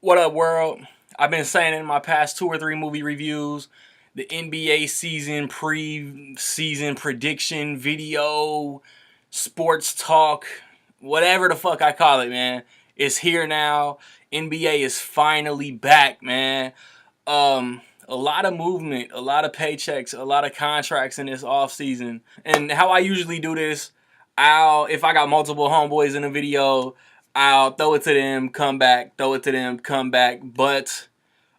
What up, world? I've been saying in my past 2 or 3 movie reviews, the NBA season pre-season prediction video, sports talk, whatever the fuck I call it, man, is here now. NBA is finally back, man. A lot of movement, a lot of paychecks, a lot of contracts in this off season. And how I usually do this, if I got multiple homeboys in a video, I'll throw it to them, come back, throw it to them, come back. But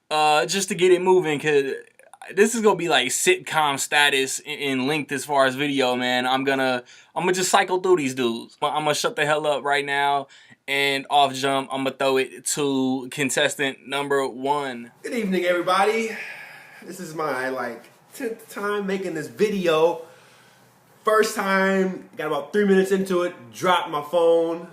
just to get it moving, cause this is gonna be like sitcom status in length as far as video, man. I'm gonna just cycle through these dudes. I'm gonna shut the hell up right now and off jump. I'm gonna throw it to contestant number 1. Good evening, everybody. This is my 10th time making this video. First time, got about 3 minutes into it, dropped my phone,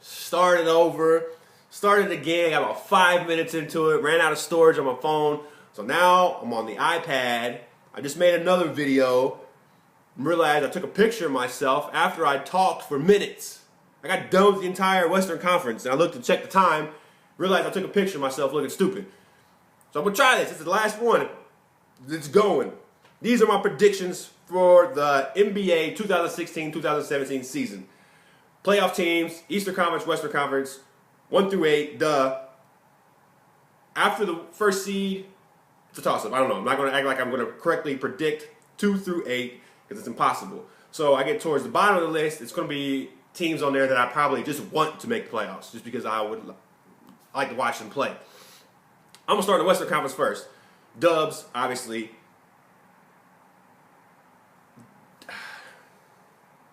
started over, started again, got about 5 minutes into it, ran out of storage on my phone. So now I'm on the iPad. I just made another video and realized I took a picture of myself after I talked for minutes. I got done with the entire Western Conference and I looked to check the time, realized I took a picture of myself looking stupid. So I'm gonna try this. This is the last one. It's going. These are my predictions for the NBA 2016-2017 season. Playoff teams, Eastern Conference, Western Conference, 1 through 8, duh. After the first seed, it's a toss-up. I don't know. I'm not going to act like I'm going to correctly predict 2 through 8 because it's impossible. So I get towards the bottom of the list. It's going to be teams on there that I probably just want to make the playoffs just because I would like to watch them play. I'm going to start in the Western Conference first. Dubs, obviously.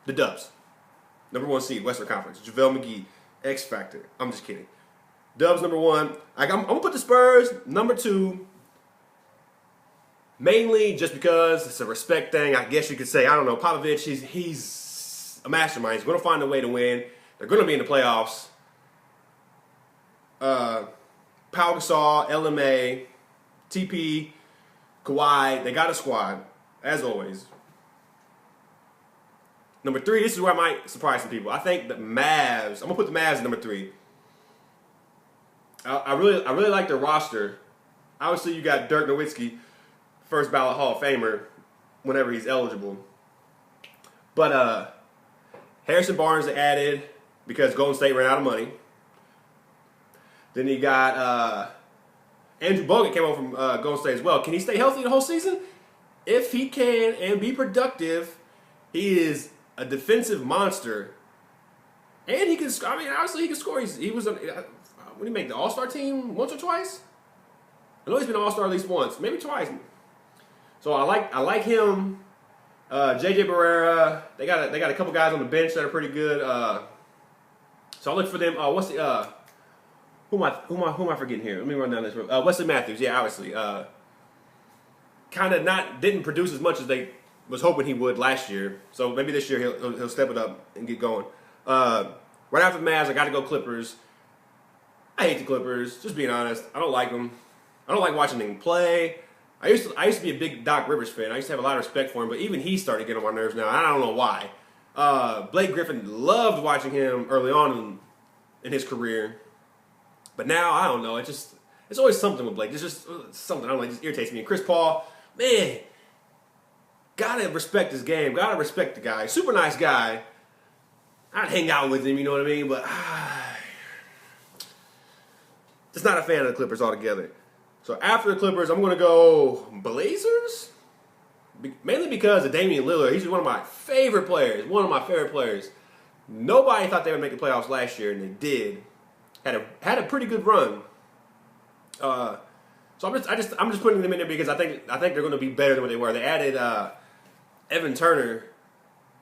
The Dubs. Number 1 seed, Western Conference. JaVale McGee, X Factor. I'm just kidding. Dubs number 1. I'm going to put the Spurs number 2. Mainly just because it's a respect thing. I guess you could say, I don't know, Popovich, he's a mastermind. He's going to find a way to win. They're going to be in the playoffs. Pau Gasol, LMA, TP, Kawhi, they got a squad, as always. Number 3, this is where I might surprise some people. I think the Mavs, I'm going to put the Mavs at number 3. I really like their roster. Obviously, you got Dirk Nowitzki, first ballot Hall of Famer, whenever he's eligible. But Harrison Barnes they added because Golden State ran out of money. Then you got Andrew Bogut came over from Golden State as well. Can he stay healthy the whole season? If he can and be productive, he is a defensive monster. And he can, I mean, obviously he can score. He was, when he make the All-Star team once or twice? I know he's been an All-Star at least once, maybe twice. So I like him. JJ Barrera. They got a couple guys on the bench that are pretty good. So I look for them. What's the who am I forgetting here? Let me run down this road. Wesley Matthews. Yeah, obviously. Kind of didn't produce as much as they was hoping he would last year. So maybe this year he'll step it up and get going. Right after the Mavs, I got to go Clippers. I hate the Clippers. Just being honest, I don't like them. I don't like watching them play. I used to be a big Doc Rivers fan. I used to have a lot of respect for him, but even he started getting on my nerves now. I don't know why. Blake Griffin, loved watching him early on in his career, but now I don't know. It's always something with Blake. It's just something I don't know. It just irritates me. And Chris Paul, man, gotta respect his game. Gotta respect the guy. Super nice guy. I'd hang out with him, you know what I mean? But just not a fan of the Clippers altogether. So after the Clippers, I'm going to go Blazers. Mainly because of Damian Lillard. He's one of my favorite players. One of my favorite players. Nobody thought they would make the playoffs last year, and they did. Had a pretty good run. So I'm just putting them in there because I think they're going to be better than what they were. They added Evan Turner.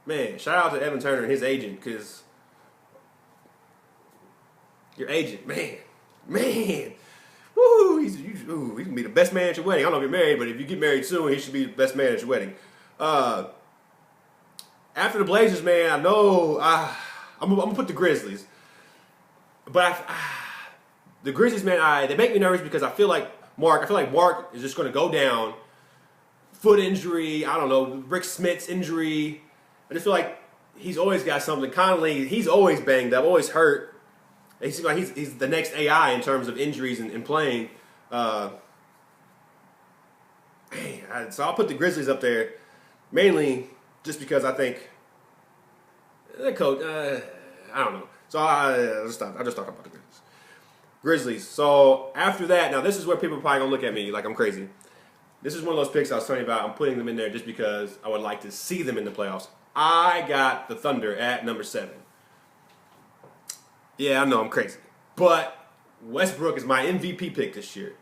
Man, shout out to Evan Turner and his agent, because your agent, man. Woo, he's going to be the best man at your wedding. I don't know if you're married, but if you get married soon, he should be the best man at your wedding. After the Blazers, man, I know I'm going to put the Grizzlies. But the Grizzlies, man, they make me nervous because I feel like Mark is just going to go down. Foot injury, I don't know, Rick Smith's injury. I just feel like he's always got something. Conley, he's always banged up, always hurt. He seems like he's the next AI in terms of injuries and playing. So I'll put the Grizzlies up there, mainly just because I think the coach. I don't know. So I'll just talk about the Grizzlies. Grizzlies. So after that, now this is where people are probably gonna look at me like I'm crazy. This is one of those picks I was telling you about. I'm putting them in there just because I would like to see them in the playoffs. I got the Thunder at number 7. Yeah, I know I'm crazy, but Westbrook is my MVP pick this year.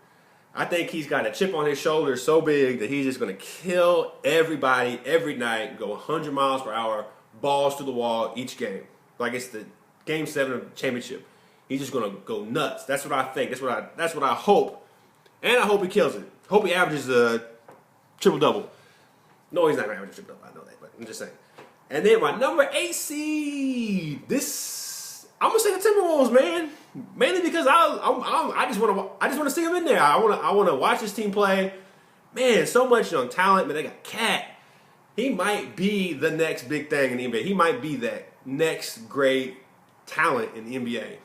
I think he's got a chip on his shoulder so big that he's just going to kill everybody every night, go 100 miles per hour, balls to the wall each game. Like it's the Game 7 of the championship. He's just going to go nuts. That's what I think. That's what I hope. And I hope he kills it. Hope he averages a triple-double. No, he's not going to average a triple-double. I know that, but I'm just saying. And then my number 8 seed. I'm going to say the Timberwolves, man. Mainly because I just want to see him in there. I want to watch this team play. Man, so much young talent. Man, they got Cat. He might be the next big thing in the NBA. He might be that next great talent in the NBA.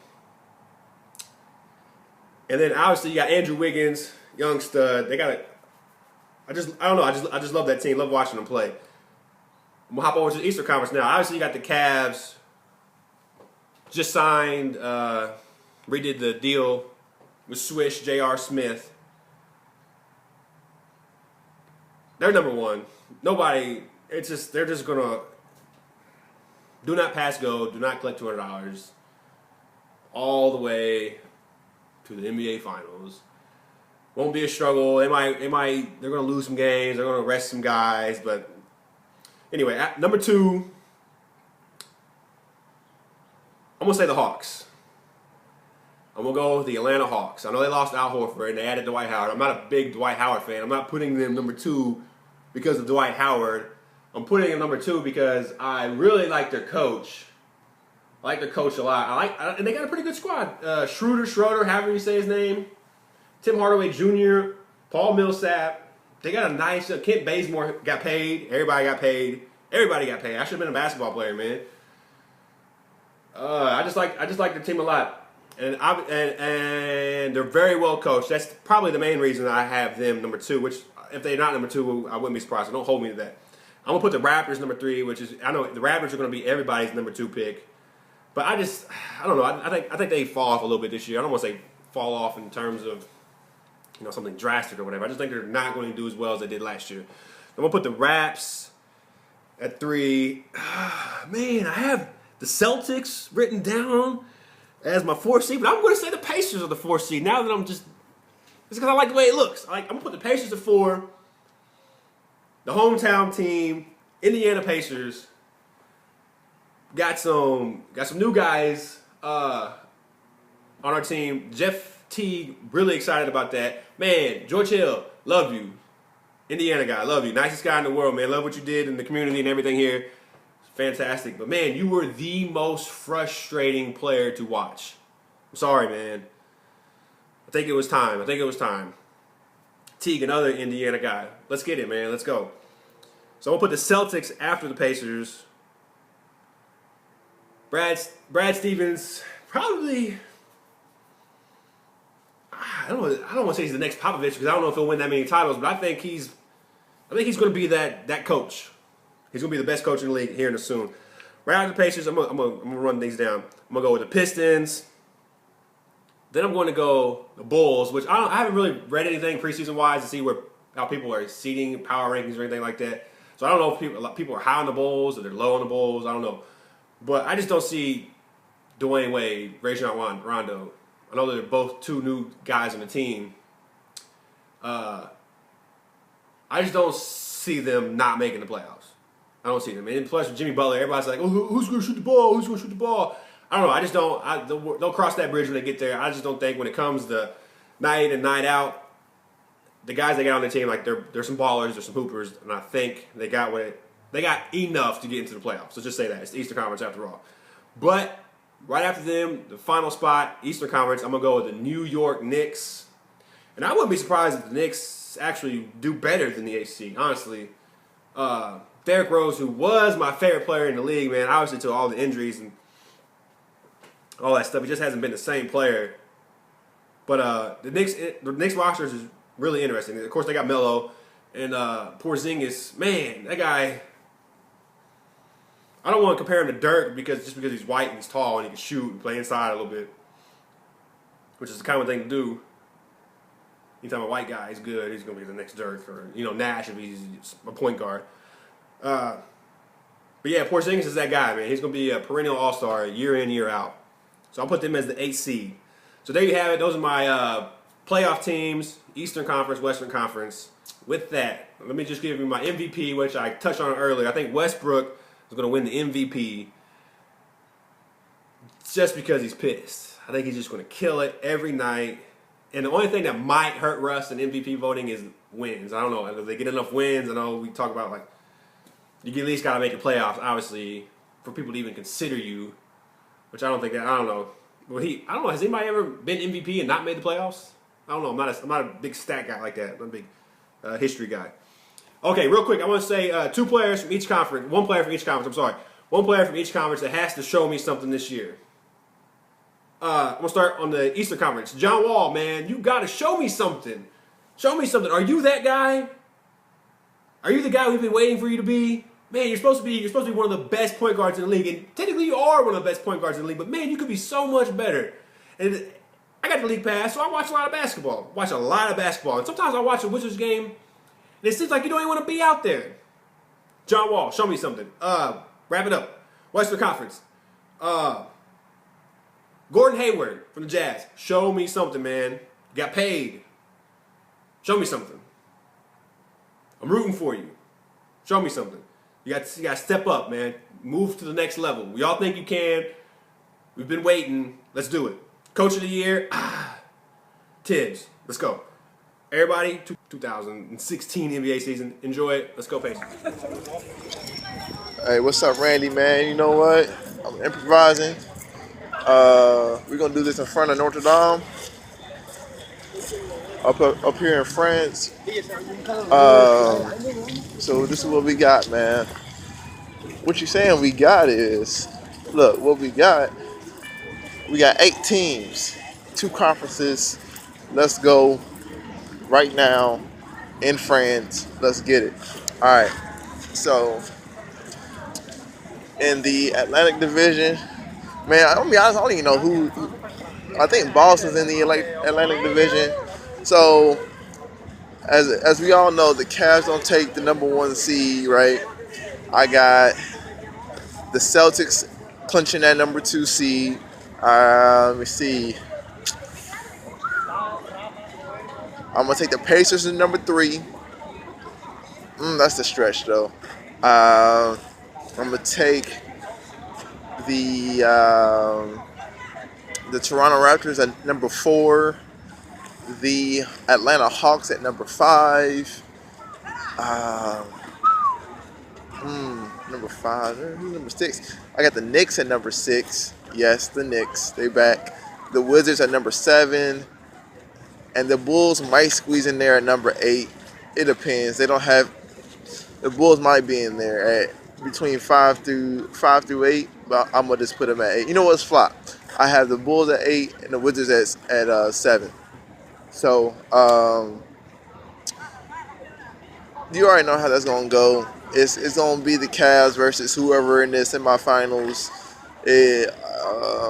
And then obviously you got Andrew Wiggins, young stud. They got I don't know. I just love that team. Love watching them play. I'm gonna hop over to the Eastern Conference now. Obviously you got the Cavs. Just signed. Redid the deal with Swish, J.R. Smith. They're number 1. Nobody, they're just going to do not pass go, do not collect $200 all the way to the NBA Finals. Won't be a struggle. They're going to lose some games, they're going to rest some guys, but anyway, at number 2, I'm going to say the Hawks. I'm going to go with the Atlanta Hawks. I know they lost Al Horford and they added Dwight Howard. I'm not a big Dwight Howard fan. I'm not putting them number 2 because of Dwight Howard. I'm putting them number 2 because I really like their coach. I like their coach a lot. And they got a pretty good squad. Schroeder, however you say his name. Tim Hardaway Jr., Paul Millsap. They got a nice, Kent Bazemore got paid. Everybody got paid. I should have been a basketball player, man. I just like the team a lot. And they're very well coached. That's probably the main reason I have them number 2, which if they're not number 2, I wouldn't be surprised. So don't hold me to that. I'm going to put the Raptors number 3, which is, I know the Raptors are going to be everybody's number 2 pick. But I don't know. I think they fall off a little bit this year. I don't want to say fall off in terms of, something drastic or whatever. I just think they're not going to do as well as they did last year. I'm going to put the Raps at 3. Man, I have the Celtics written down as my 4th seed, but I'm going to say the Pacers are the 4th seed. Now that it's because I like the way it looks. I'm going to put the Pacers at 4. The hometown team, Indiana Pacers, got some new guys on our team. Jeff Teague, really excited about that. Man, George Hill, love you. Indiana guy, love you. Nicest guy in the world, man. Love what you did in the community and everything here. Fantastic. But, man, you were the most frustrating player to watch. I'm sorry, man. I think it was time. Teague, another Indiana guy. Let's get it, man. Let's go. So I'm going to put the Celtics after the Pacers. Brad Stevens, probably, I don't want to say he's the next Popovich because I don't know if he'll win that many titles, but I think he's going to be that coach. He's going to be the best coach in the league here in the soon. Right after the Pacers, I'm going to run things down. I'm going to go with the Pistons. Then I'm going to go the Bulls, which I haven't really read anything preseason-wise to see how people are seeding power rankings or anything like that. So I don't know if people are high on the Bulls or they're low on the Bulls. I don't know. But I just don't see Dwayne Wade, Rajon Rondo. I know they're both 2 new guys on the team. I just don't see them not making the playoffs. I don't see them. And plus, with Jimmy Butler, everybody's like, oh, who's going to shoot the ball? Who's going to shoot the ball? I don't know. I just don't. They'll cross that bridge when they get there. I just don't think when it comes to night in, night out, the guys they got on the team, like they're some ballers, they're some hoopers, and I think they got enough to get into the playoffs. So just say that. It's the Eastern Conference after all. But right after them, the final spot, Eastern Conference, I'm going to go with the New York Knicks. And I wouldn't be surprised if the Knicks actually do better than the AC, honestly. Derrick Rose, who was my favorite player in the league, man, obviously to all the injuries. And all that stuff. He just hasn't been the same player. But the Knicks roster is really interesting. Of course, they got Melo and Porzingis. Man, that guy. I don't want to compare him to Dirk because he's white and he's tall and he can shoot and play inside a little bit, which is the kind of thing to do. Anytime a white guy is good, he's going to be the next Dirk or Nash if he's a point guard. But yeah, Porzingis is that guy, man. He's going to be a perennial all-star year in, year out. So I'll put them as the 8th seed. So there you have it. Those are my playoff teams, Eastern Conference, Western Conference. With that, let me just give you my MVP, which I touched on earlier. I think Westbrook is going to win the MVP just because he's pissed. I think he's just going to kill it every night. And the only thing that might hurt Russ in MVP voting is wins. I don't know. If they get enough wins, I know we talk about, like, you at least got to make the playoffs, obviously, for people to even consider you, which I don't think that, I don't know. Well, I don't know. Has anybody ever been MVP and not made the playoffs? I don't know. I'm not a big stat guy like that. I'm a big history guy. Okay, real quick, I want to say 2 players from each conference. 1 player from each conference. I'm sorry. 1 player from each conference that has to show me something this year. I'm going to start on the Eastern Conference. John Wall, man, you got to show me something. Show me something. Are you that guy? Are you the guy we've been waiting for you to be? Man, you're supposed to be one of the best point guards in the league. And technically you are one of the best point guards in the league. But, man, you could be so much better. And I got the league pass, so I watch a lot of basketball. And sometimes I watch a Wizards game, and it seems like you don't even want to be out there. John Wall, show me something. Wrap it up. Western Conference. Gordon Hayward from the Jazz. Show me something, man. Got paid. Show me something. I'm rooting for you. Show me something. You got to step up, man. Move to the next level. We all think you can. We've been waiting. Let's do it. Coach of the year. Tibbs. Let's go. Everybody, 2016 NBA season. Enjoy it. Let's go, Pacers. Hey, what's up, Randy, man? You know what? I'm improvising. We're going to do this in front of Notre Dame. Up here in France. So this is what we got, man. What you saying we got is, look, what we got 8 teams, 2 conferences. Let's go right now in France. Let's get it. All right. So in the Atlantic Division, man, I'm gonna be honest, I don't even know who. I think Boston's in the Atlantic Division. So as we all know, the Cavs don't take the number 1 seed, right? I got the Celtics clinching that number 2 seed. Let me see. I'm gonna take the Pacers at number 3. That's the stretch though. I'm gonna take the Toronto Raptors at number 4. The Atlanta Hawks at number 5. Number 5. Who's number 6? I got the Knicks at number 6. Yes, the Knicks. They back. The Wizards at number 7. And the Bulls might squeeze in there at number 8. It depends. They don't have. The Bulls might be in there at between 5 through 8. But I'm gonna just put them at 8. You know what's flop? I have the Bulls at 8 and the Wizards at 7. So you already know how that's gonna go. It's gonna be the Cavs versus whoever in the semifinals.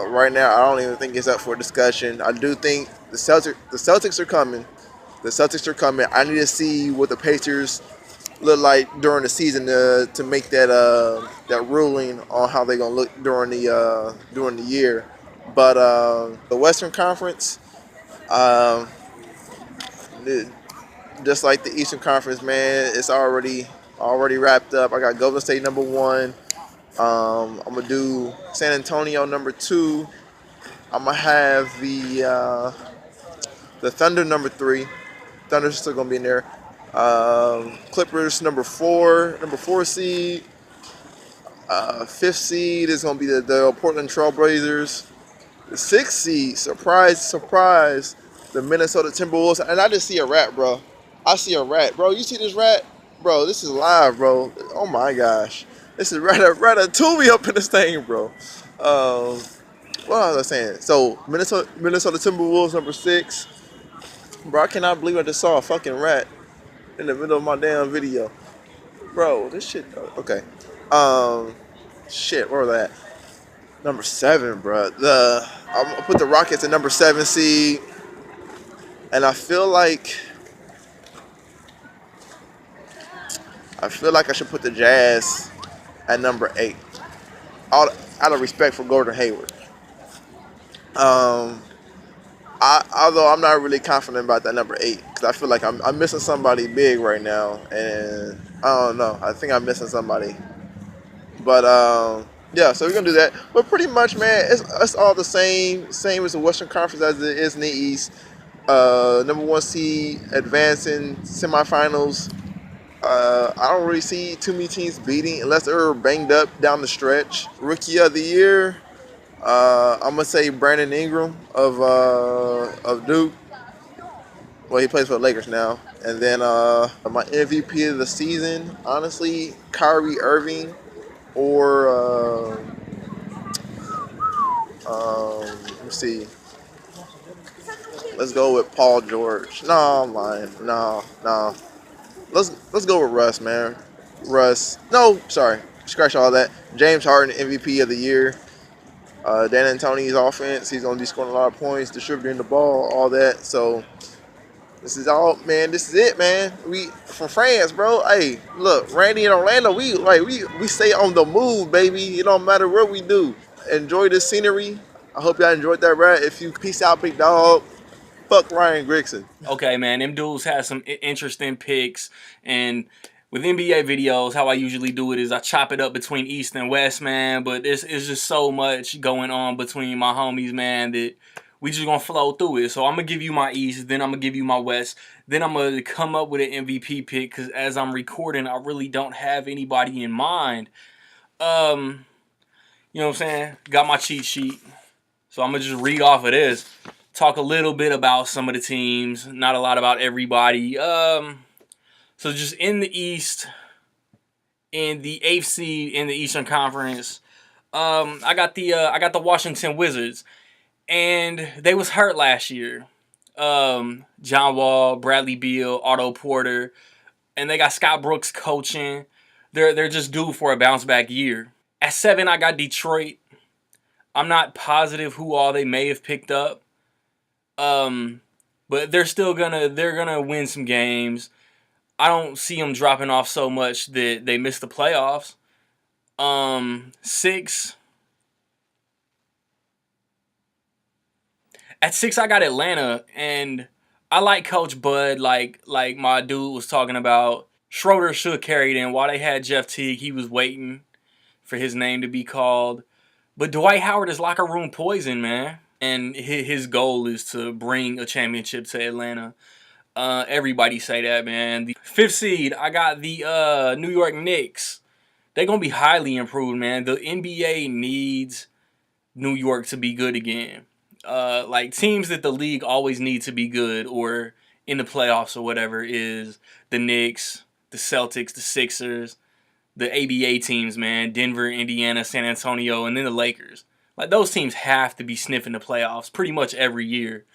Right now, I don't even think it's up for discussion. I do think the Celtics are coming. The Celtics are coming. I need to see what the Pacers look like during the season to make that ruling on how they're gonna look during the year. But the Western Conference, just like the Eastern Conference, man, it's already wrapped up. I got Golden State number 1. I'm gonna do San Antonio number 2. I'm gonna have the Thunder number 3. Thunder's still gonna be in there. Clippers number 4 seed. 5th seed is gonna be the Portland Trail Blazers. The 6th seed, surprise, the Minnesota Timberwolves. And I just see a rat, bro. I see a rat, bro. You see this rat, bro? This is live, bro. Oh my gosh. This is Ratatouille up in this thing, bro. what was I saying? So Minnesota Timberwolves number 6. Bro, I cannot believe I just saw a fucking rat in the middle of my damn video. Bro, this shit. Okay. Um, shit. Where was that? Number 7, bro. I'm gonna put the Rockets at number 7 seed, and I should put the Jazz at number 8. All out of respect for Gordon Hayward. Um, although I'm not really confident about that number 8 because I feel like I'm missing somebody big right now, and I don't know. I think I'm missing somebody, but yeah. So we're gonna do that. But pretty much, man, it's all the same as the Western Conference as it is in the East. Number 1 seed advancing semifinals. I don't really see too many teams beating unless they're banged up down the stretch. Rookie of the year. I'm gonna say Brandon Ingram of Duke. Well, he plays for the Lakers now. And then my MVP of the season, honestly, Kyrie Irving or let me see. Let's go with Paul George. No, I'm lying. No. Let's go with Russ, man. Russ. No, sorry. Scratch all that. James Harden, MVP of the year. Dan Antonio's offense. He's gonna be scoring a lot of points, distributing the ball, all that. So this is all, man. This is it, man. We from France, bro. Hey, look, Randy and Orlando. We stay on the move, baby. It don't matter what we do. Enjoy the scenery. I hope y'all enjoyed that ride. If you peace out, big dog. Fuck Ryan Grigson. Okay, man, them dudes have some interesting picks, and with NBA videos, how I usually do it is I chop it up between East and West, man, but there's just so much going on between my homies, man, that we just gonna flow through it. So I'm gonna give you my East, then I'm gonna give you my West, then I'm gonna come up with an MVP pick, because as I'm recording, I really don't have anybody in mind. You know what I'm saying? Got my cheat sheet. So I'm going to just read off of this. Talk a little bit about some of the teams. Not a lot about everybody. So just in the East, in the 8th seed in the Eastern Conference, I got the Washington Wizards. And they was hurt last year. John Wall, Bradley Beal, Otto Porter. And they got Scott Brooks coaching. They're just due for a bounce back year. At 7, I got Detroit. I'm not positive who all they may have picked up. But they're gonna win some games. I don't see them dropping off so much that they miss the playoffs. 6. At 6, I got Atlanta, and I like Coach Bud, like my dude was talking about. Schroeder should carry them. While they had Jeff Teague, he was waiting for his name to be called. But Dwight Howard is locker room poison, man. And his goal is to bring a championship to Atlanta. Everybody say that, man. The 5th seed, I got the New York Knicks. They're going to be highly improved, man. The NBA needs New York to be good again. Like teams that the league always need to be good or in the playoffs or whatever is the Knicks, the Celtics, the Sixers, the ABA teams, man. Denver, Indiana, San Antonio, and then the Lakers. Like those teams have to be sniffing the playoffs pretty much every year.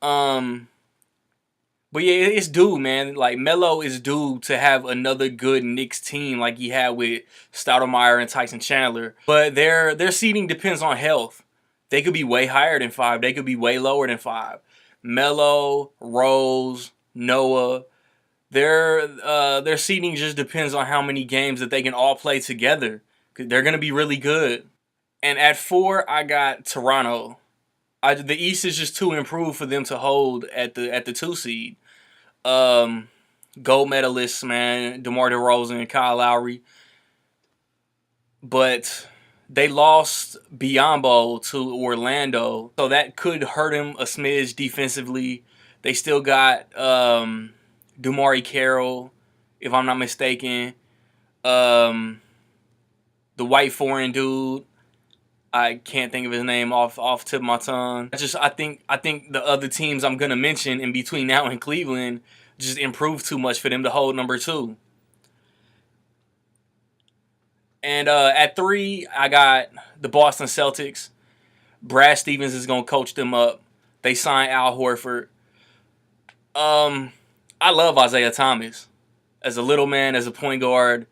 But yeah, it's due, man. Like Melo is due to have another good Knicks team like he had with Stoudemire and Tyson Chandler. But their seeding depends on health. They could be way higher than 5. They could be way lower than 5. Melo, Rose, Noah, their seeding just depends on how many games that they can all play together. They're gonna be really good. And at 4, I got Toronto. The East is just too improved for them to hold at the 2 seed. Gold medalists, man, DeMar DeRozan and Kyle Lowry. But they lost Biyombo to Orlando, so that could hurt him a smidge defensively. They still got Dumari Carroll, if I'm not mistaken. The white foreign dude, I can't think of his name off the tip of my tongue. I think the other teams I'm gonna mention in between now and Cleveland just improved too much for them to hold number 2. And at 3, I got the Boston Celtics. Brad Stevens is gonna coach them up. They signed Al Horford. I love Isaiah Thomas as a little man, as a point guard.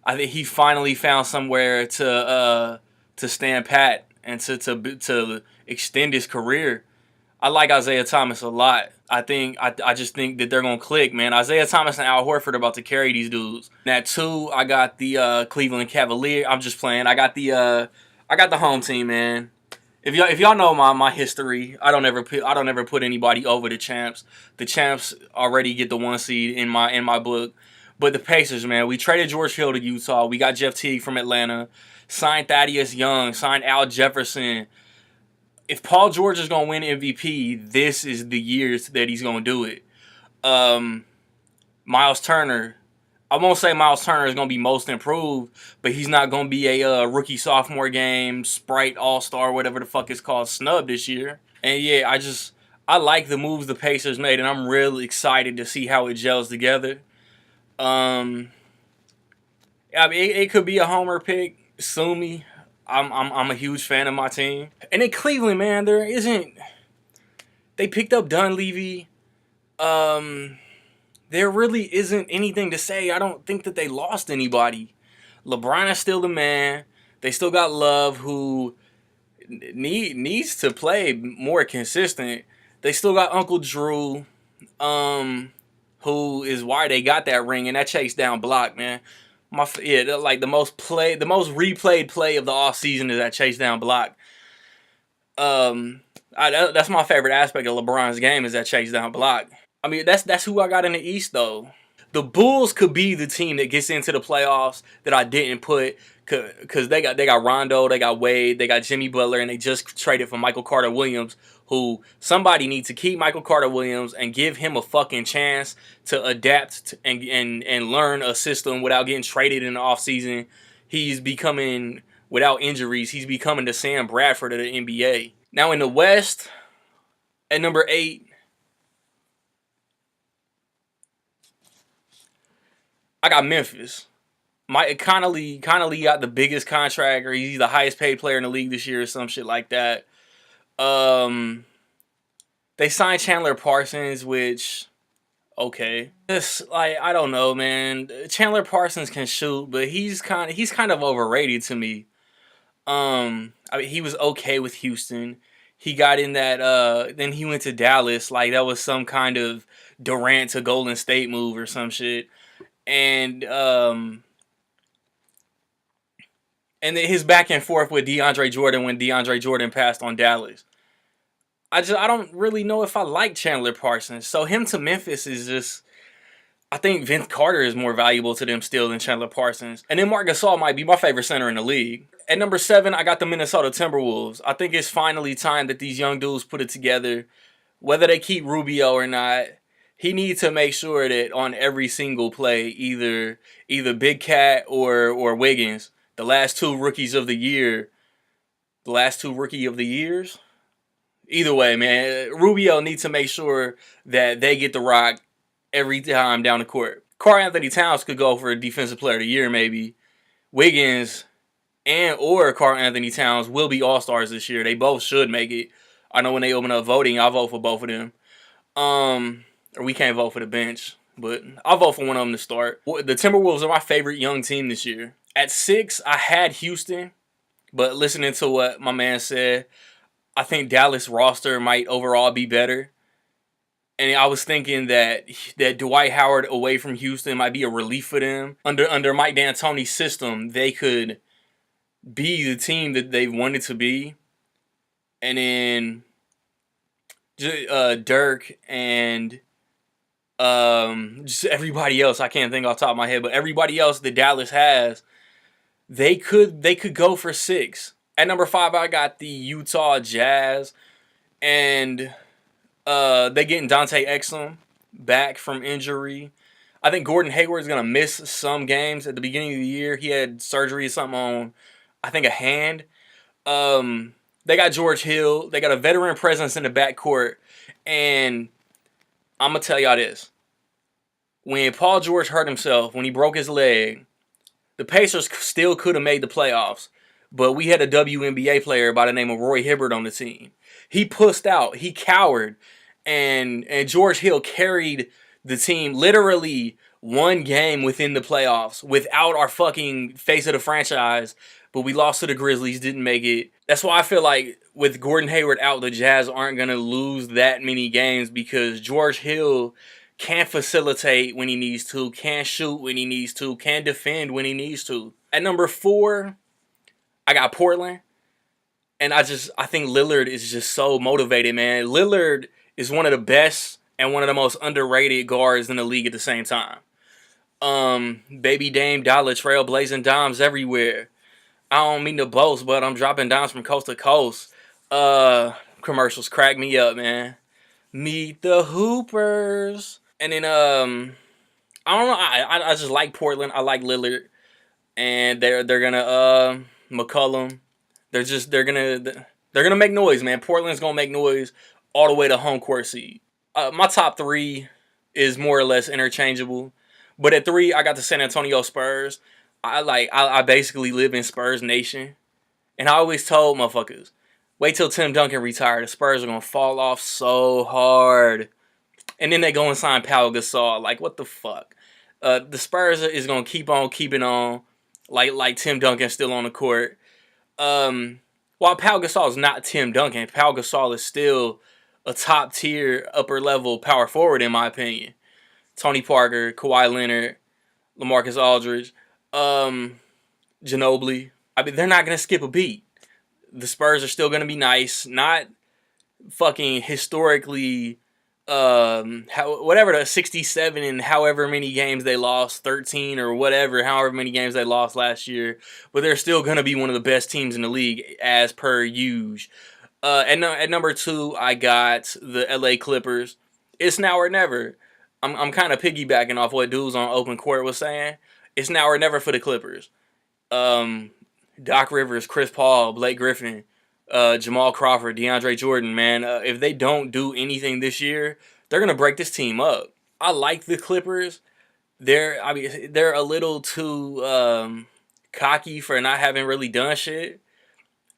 I think he finally found somewhere to stand pat and to extend his career. I like Isaiah Thomas a lot. I just think that they're gonna click, man. Isaiah Thomas and Al Horford are about to carry these dudes. And at 2, I got the Cleveland Cavaliers. I'm just playing. I got the home team, man. If y'all know my history, I don't ever put anybody over the champs. The champs already get the 1 seed in my book. But the Pacers, man, we traded George Hill to Utah. We got Jeff Teague from Atlanta. Signed Thaddeus Young. Signed Al Jefferson. If Paul George is gonna win MVP, this is the years that he's gonna do it. Miles Turner. I won't say Miles Turner is going to be most improved, but he's not going to be a rookie sophomore game, Sprite All-Star, whatever the fuck it's called, snub this year. And yeah, I like the moves the Pacers made, and I'm really excited to see how it gels together. I mean, it could be a homer pick. Sue me. I'm a huge fan of my team. And in Cleveland, man, they picked up Dunleavy. There really isn't anything to say. I don't think that they lost anybody. LeBron is still the man. They still got Love, who needs to play more consistent. They still got Uncle Drew, who is why they got that ring, and that chase down block, man. Like the most replayed play of the offseason is that chase down block. That's my favorite aspect of LeBron's game, is that chase down block. I mean, that's who I got in the East, though. The Bulls could be the team that gets into the playoffs that I didn't put, because they got Rondo, they got Wade, they got Jimmy Butler, and they just traded for Michael Carter Williams, who somebody needs to keep Michael Carter Williams and give him a fucking chance to adapt and learn a system without getting traded in the offseason. He's becoming, without injuries, he's becoming the Sam Bradford of the NBA. Now in the West, at number 8, I got Memphis. Mike Conley got the biggest contract, or he's the highest paid player in the league this year, or some shit like that. They signed Chandler Parsons, which, okay, just like, I don't know, man. Chandler Parsons can shoot, but he's kind of overrated to me. I mean, he was okay with Houston. He got in that. Then he went to Dallas. Like, that was some kind of Durant to Golden State move or some shit. And then his back and forth with DeAndre Jordan when DeAndre Jordan passed on Dallas. I don't really know if I like Chandler Parsons. So him to Memphis is just, I think Vince Carter is more valuable to them still than Chandler Parsons. And then Marc Gasol might be my favorite center in the league. At number 7, I got the Minnesota Timberwolves. I think it's finally time that these young dudes put it together. Whether they keep Rubio or not, he needs to make sure that on every single play, either Big Cat or Wiggins, the last 2 rookies of the year, the last 2 rookie of the years, either way, man, Rubio needs to make sure that they get the rock every time down the court. Karl-Anthony Towns could go for a Defensive Player of the Year, maybe. Wiggins or Karl-Anthony Towns will be All-Stars this year. They both should make it. I know when they open up voting, I'll vote for both of them. Or we can't vote for the bench, but I'll vote for one of them to start. The Timberwolves are my favorite young team this year. At 6, I had Houston, but listening to what my man said, I think Dallas roster might overall be better. And I was thinking that Dwight Howard away from Houston might be a relief for them. Under Mike D'Antoni's system, they could be the team that they wanted to be. And then Dirk and just everybody else, I can't think off the top of my head, but everybody else that Dallas has, they could go for 6. At number 5, I got the Utah Jazz, and they getting Dante Exum back from injury. I think Gordon Hayward is gonna miss some games at the beginning of the year. He had surgery or something on, I think, a hand. They got George Hill. They got a veteran presence in the backcourt, and I'm gonna tell y'all this: when Paul George hurt himself, when he broke his leg, the Pacers still could have made the playoffs. but we had a WNBA player by the name of Roy Hibbert on the team. He pussed out. He cowered. And George Hill carried the team literally one game within the playoffs without our fucking face of the franchise. But we lost to the Grizzlies, didn't make it. That's why I feel like with Gordon Hayward out, the Jazz aren't going to lose that many games because George Hill can facilitate when he needs to, can shoot when he needs to, can defend when he needs to. At number 4, I got Portland. And I think Lillard is just so motivated, man. Lillard is one of the best and one of the most underrated guards in the league at the same time. Baby Dame, Dollar Trail, blazing dimes everywhere. I don't mean to boast, but I'm dropping dimes from coast to coast. Commercials crack me up, man. Meet the Hoopers. And then, I don't know. I just like Portland. I like Lillard. And they're gonna, McCollum. They're gonna make noise, man. Portland's gonna make noise all the way to home court seed. My top 3 is more or less interchangeable, but at 3 I got the San Antonio Spurs. I basically live in Spurs Nation, and I always told motherfuckers, wait till Tim Duncan retires. The Spurs are gonna fall off so hard, and then they go and sign Pau Gasol. Like what the fuck? The Spurs is gonna keep on keeping on, like Tim Duncan's still on the court. While Pau Gasol is not Tim Duncan, Pau Gasol is still a top tier, upper level power forward in my opinion. Tony Parker, Kawhi Leonard, LaMarcus Aldridge, Ginobili. I mean, they're not gonna skip a beat. The Spurs are still gonna be nice, not fucking historically. Whatever the 67 and however many games they lost, 13 or whatever, however many games they lost last year, but they're still gonna be one of the best teams in the league as per usual. At number 2, I got the LA Clippers. It's now or never. I'm kind of piggybacking off what dudes on Open Court was saying. It's now or never for the Clippers. Doc Rivers, Chris Paul, Blake Griffin, Jamal Crawford, DeAndre Jordan, man. If they don't do anything this year, they're gonna break this team up. I like the Clippers. They're a little too cocky for not having really done shit.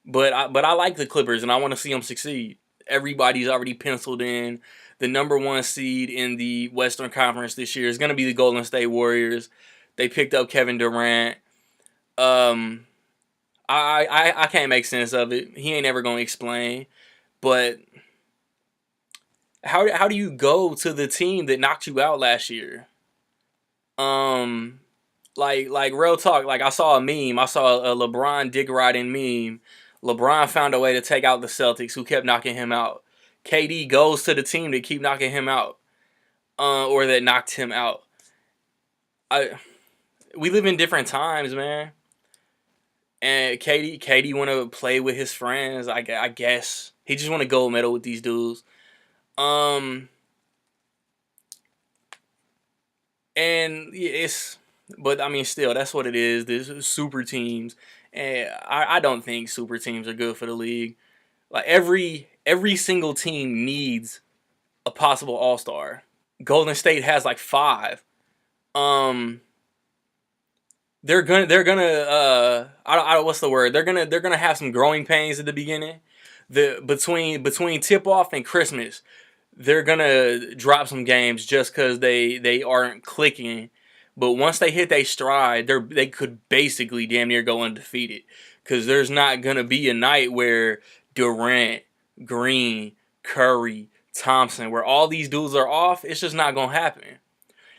But I like the Clippers and I want to see them succeed. Everybody's already penciled in. The number 1 seed in the Western Conference this year is gonna be the Golden State Warriors. They picked up Kevin Durant. I can't make sense of it. He ain't ever gonna explain. But how do you go to the team that knocked you out last year? Like real talk. Like I saw a meme. I saw a LeBron dick riding meme. LeBron found a way to take out the Celtics, who kept knocking him out. KD goes to the team that keep knocking him out, or that knocked him out. We live in different times, man. And KD want to play with his friends. I guess he just want to gold medal with these dudes. And but I mean, still, that's what it is. There's super teams, and I don't think super teams are good for the league. Like every single team needs a possible all-star. Golden State has like 5. They're gonna what's the word? They're gonna have some growing pains at the beginning. Between tip off and Christmas, they're gonna drop some games just because they aren't clicking. But once they hit their stride, they could basically damn near go undefeated. Because there's not gonna be a night where Durant, Green, Curry, Thompson, where all these dudes are off. It's just not gonna happen.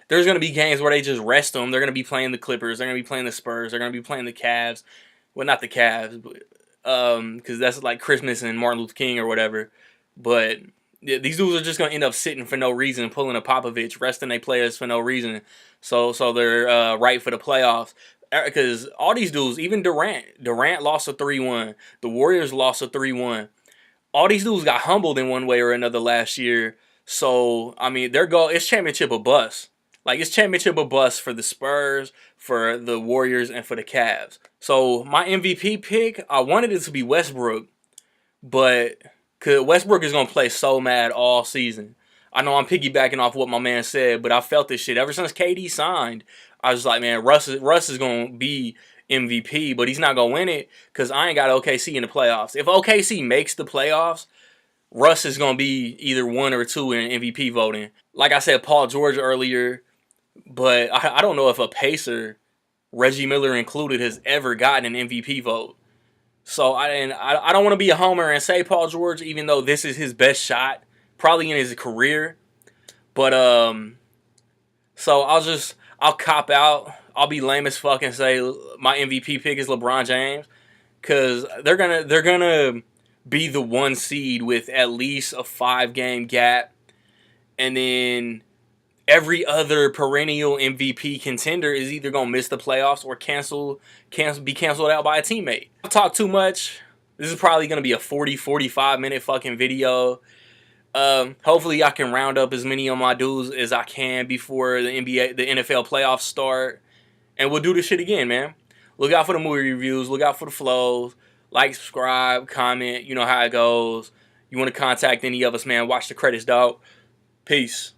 There's going to be games where they just rest them. They're going to be playing the Clippers. They're going to be playing the Spurs. They're going to be playing the Cavs. Well, not the Cavs, because that's like Christmas and Martin Luther King or whatever. But these dudes are just going to end up sitting for no reason, pulling a Popovich, resting their players for no reason. So they're right for the playoffs. Because all these dudes, even Durant lost a 3-1. The Warriors lost a 3-1. All these dudes got humbled in one way or another last year. So, I mean, their goal is championship or bust. Like, it's championship or bust for the Spurs, for the Warriors, and for the Cavs. So, my MVP pick, I wanted it to be Westbrook. But, cause Westbrook is going to play so mad all season. I know I'm piggybacking off what my man said, but I felt this shit. Ever since KD signed, I was like, man, Russ is going to be MVP, but he's not gonna win it because I ain't got OKC in the playoffs. If OKC makes the playoffs, Russ is gonna be either 1 or 2 in MVP voting. Like I said, Paul George earlier, but I don't know if a Pacer, Reggie Miller included, has ever gotten an MVP vote. So I don't want to be a homer and say Paul George, even though this is his best shot probably in his career. But so I'll cop out. I'll be lame as fuck and say my MVP pick is LeBron James, because they're gonna be the 1 seed with at least a 5-game gap, and then every other perennial MVP contender is either gonna miss the playoffs or be canceled out by a teammate. I talk too much. This is probably gonna be a 40-45 minute fucking video. Hopefully I can round up as many of my dudes as I can before the NFL playoffs start. And we'll do this shit again, man. Look out for the movie reviews. Look out for the flows. Like, subscribe, comment. You know how it goes. You want to contact any of us, man, watch the credits, dog. Peace.